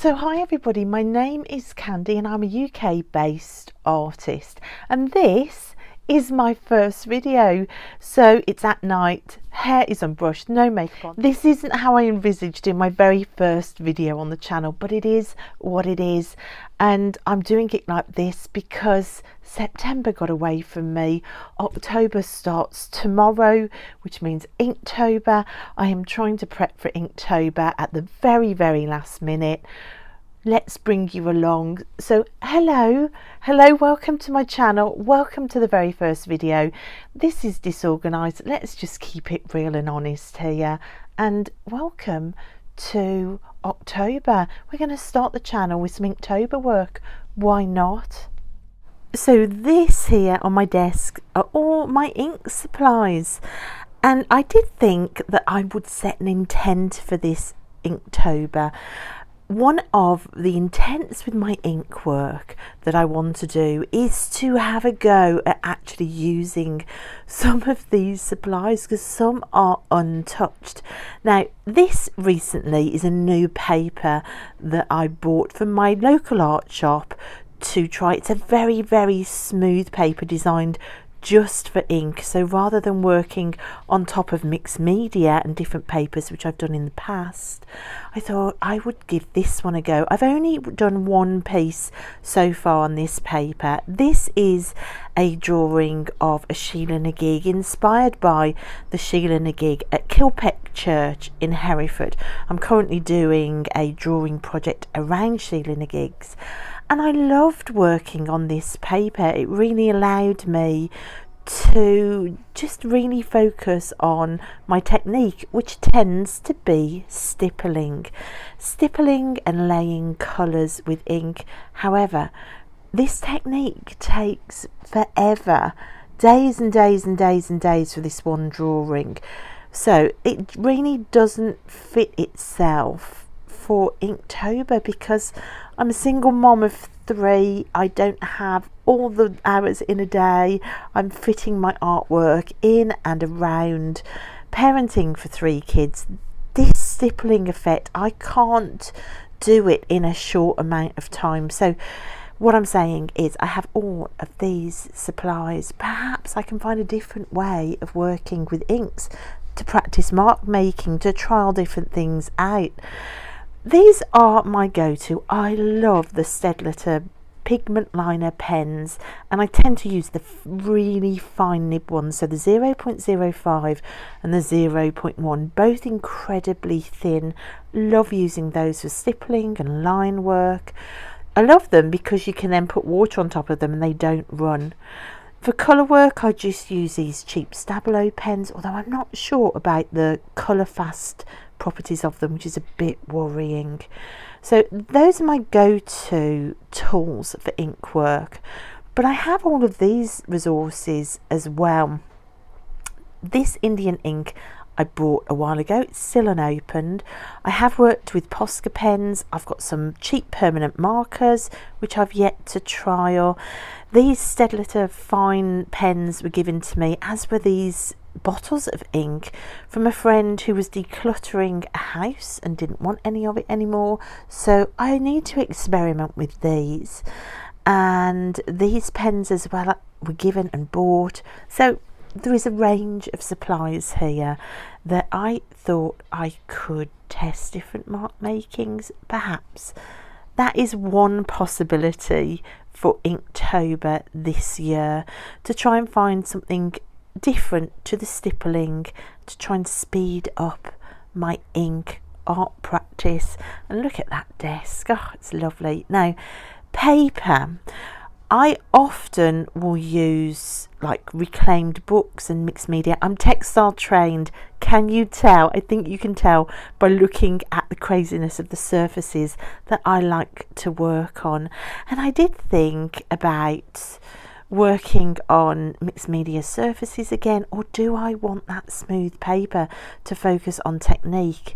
So hi everybody, my name is Candy and I'm a UK based artist, and this is my first video. So it's at night, hair is unbrushed, no makeup on. This isn't how I envisaged in my very first video on the channel, but it is what it is, and I'm doing it like this because September got away from me. October starts tomorrow, which means Inktober. I am trying to prep for Inktober at the very last minute. Let's bring you along. So hello, welcome to my channel, welcome to the very first video. This is disorganized, let's just keep it real and honest here, and welcome to October. We're going to start the channel with some Inktober work, why not? So this here on my desk are all my ink supplies, and I did think that I would set an intent for this Inktober. One of the intents with my ink work that I want to do is to have a go at actually using some of these supplies, because some are untouched. Now this recently is a new paper that I bought from my local art shop to try. It's a very smooth paper designed just for ink, so rather than working on top of mixed media and different papers, which I've done in the past, I thought I would give this one a go. I've only done one piece so far on this paper. This is a drawing of a Sheila Nagig inspired by the Sheila Nagig at Kilpeck Church in Hereford. I'm currently doing a drawing project around Sheila Nagigs, and I loved working on this paper. It really allowed me to just really focus on my technique, which tends to be stippling and laying colours with ink. However, this technique takes forever, days and days for this one drawing, so it really doesn't fit itself for Inktober because I'm a single mom of 3. I don't have all the hours in a day. I'm fitting my artwork in and around parenting for 3 kids. This stippling effect, I can't do it in a short amount of time. So what I'm saying is I have all of these supplies. Perhaps I can find a different way of working with inks to practice mark making, to trial different things out. These are my go-to. I love the Stedtler pigment liner pens, and I tend to use the really fine nib ones, so the 0.05 and the 0.1, both incredibly thin. Love using those for stippling and line work. I love them because you can then put water on top of them and they don't run. For colour work, I just use these cheap Stabilo pens, although I'm not sure about the colour fast properties of them, which is a bit worrying. So those are my go-to tools for ink work, but I have all of these resources as well. This Indian ink I bought a while ago, it's still unopened. I have worked with Posca pens. I've got some cheap permanent markers which I've yet to trial. These Stedtler fine pens were given to me, as were these bottles of ink, from a friend who was decluttering a house and didn't want any of it anymore. So I need to experiment with these, and these pens as well were given and bought. So there is a range of supplies here that I thought I could test different mark makings. Perhaps that is one possibility for Inktober this year, to try and find something different to the stippling, to try and speed up my ink art practice. And look at that desk, oh, it's lovely. Now, paper, I often will use like reclaimed books and mixed media. I'm textile trained. Can you tell? I think you can tell by looking at the craziness of the surfaces that I like to work on. And I did think about working on mixed media surfaces again, or do I want that smooth paper to focus on technique?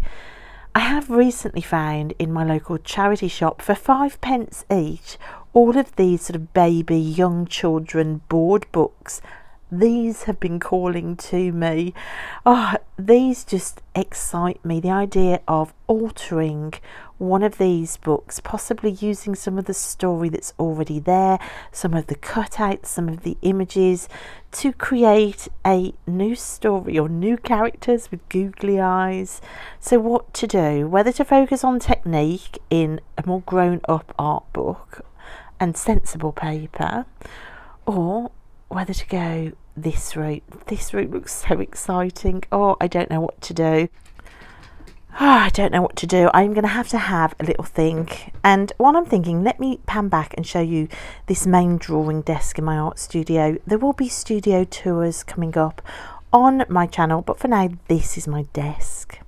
I have recently found in my local charity shop for 5p each all of these sort of baby young children board books, these have been calling to me. Oh, these just excite me. The idea of altering one of these books, possibly using some of the story that's already there, some of the cutouts, some of the images, to create a new story or new characters with googly eyes. So what to do, whether to focus on technique in a more grown-up art book and sensible paper, or whether to go this route. This route looks so exciting. Oh, I don't know what to do. I don't know what to do. I'm going to have a little think. And while I'm thinking, let me pan back and show you this main drawing desk in my art studio. There will be studio tours coming up on my channel, but for now, this is my desk.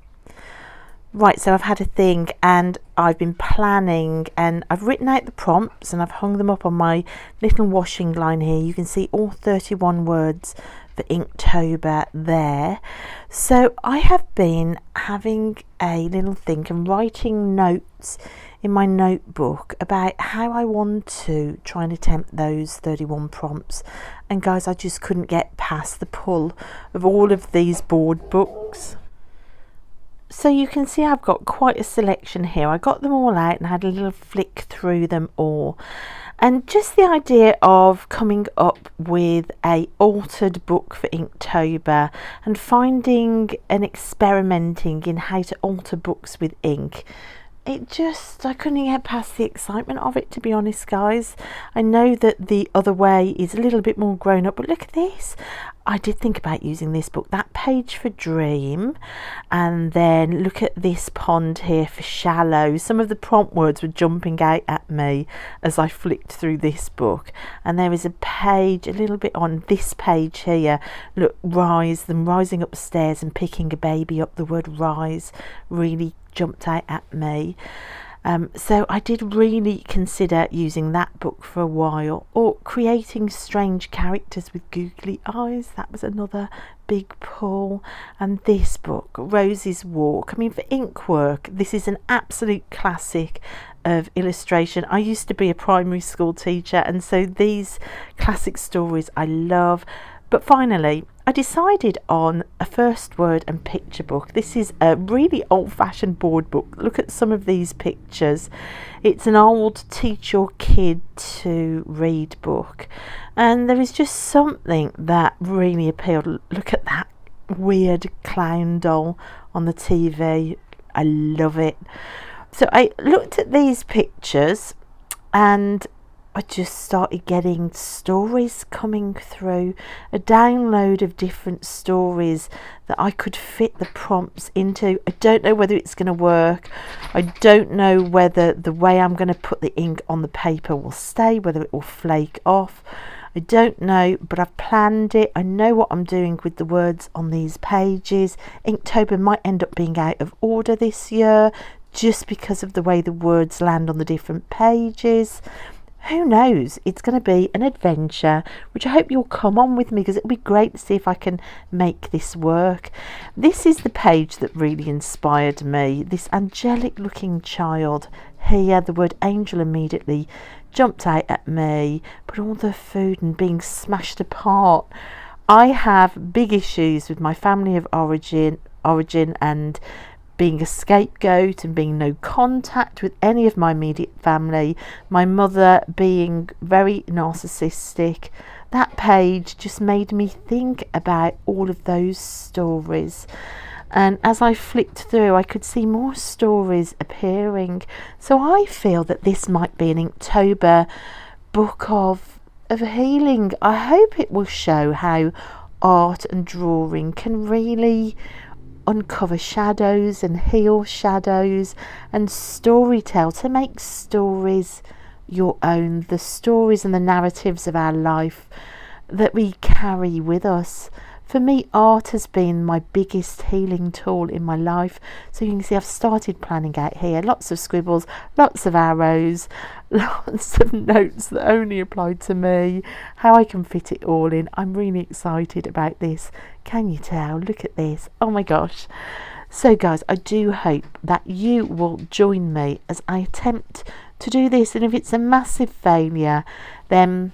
Right, so I've had a think and I've been planning, and I've written out the prompts and I've hung them up on my little washing line here. You can see all 31 words for Inktober there. So I have been having a little think and writing notes in my notebook about how I want to try and attempt those 31 prompts. And guys, I just couldn't get past the pull of all of these board books. So you can see I've got quite a selection here. I got them all out and had a little flick through them all. And just the idea of coming up with a altered book for Inktober and finding and experimenting in how to alter books with ink. I couldn't get past the excitement of it, to be honest, guys. I know that the other way is a little bit more grown up, but look at this. I did think about using this book, that page for dream, and then look at this pond here for shallow. Some of the prompt words were jumping out at me as I flicked through this book. And there is a page a little bit on this page here. Look, rise, them rising upstairs and picking a baby up. The word rise really jumped out at me. So I did really consider using that book for a while, or creating strange characters with googly eyes. That was another big pull. And this book, Rosie's Walk, I mean, for ink work, this is an absolute classic of illustration. I used to be a primary school teacher, and so these classic stories I love. But finally, I decided on a first word and picture book. This is a really old-fashioned board book. Look at some of these pictures. It's an old teach your kid to read book. And there is just something that really appealed. Look at that weird clown doll on the TV. I love it. So I looked at these pictures and I just started getting stories coming through, a download of different stories that I could fit the prompts into. I don't know whether it's going to work. I don't know whether the way I'm going to put the ink on the paper will stay, whether it will flake off. I don't know, but I've planned it. I know what I'm doing with the words on these pages. Inktober might end up being out of order this year just because of the way the words land on the different pages. Who knows? It's going to be an adventure, which I hope you'll come on with me, because it'll be great to see if I can make this work. This is the page that really inspired me. This angelic looking child here, the word angel immediately jumped out at me, but all the food and being smashed apart. I have big issues with my family of origin and being a scapegoat and being no contact with any of my immediate family, my mother being very narcissistic. That page just made me think about all of those stories. And as I flicked through, I could see more stories appearing. So I feel that this might be an Inktober book of healing. I hope it will show how art and drawing can really uncover shadows and heal shadows and storytell, to make stories your own, the stories and the narratives of our life that we carry with us. For me, art has been my biggest healing tool in my life. So you can see I've started planning out here. Lots of scribbles, lots of arrows, lots of notes that only apply to me. How I can fit it all in. I'm really excited about this. Can you tell? Look at this. Oh my gosh. So guys, I do hope that you will join me as I attempt to do this. And if it's a massive failure, then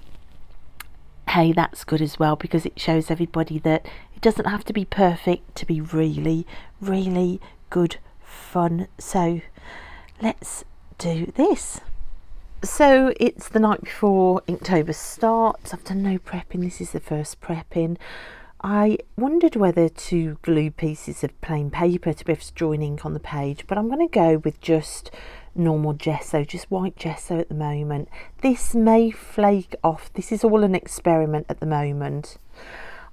hey, that's good as well, because it shows everybody that it doesn't have to be perfect to be really, really good fun. So let's do this. So it's the night before Inktober starts. I've done no prepping. This is the first prepping. I wondered whether to glue pieces of plain paper to be able to join ink on the page, but I'm going to go with just normal gesso, just white gesso at the moment. This may flake off. This is all an experiment at the moment.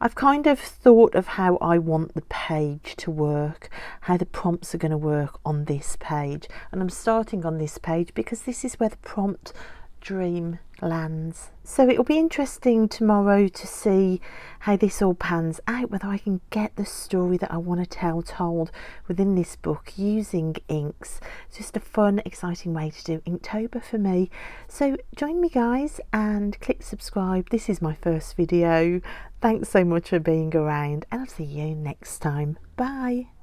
I've kind of thought of how I want the page to work, how the prompts are going to work on this page, and I'm starting on this page because this is where the prompt dream lands. So it'll be interesting tomorrow to see how this all pans out, whether I can get the story that I want to tell told within this book using inks. It's just a fun, exciting way to do Inktober for me. So join me guys and click subscribe. This is my first video. Thanks so much for being around, and I'll see you next time. Bye.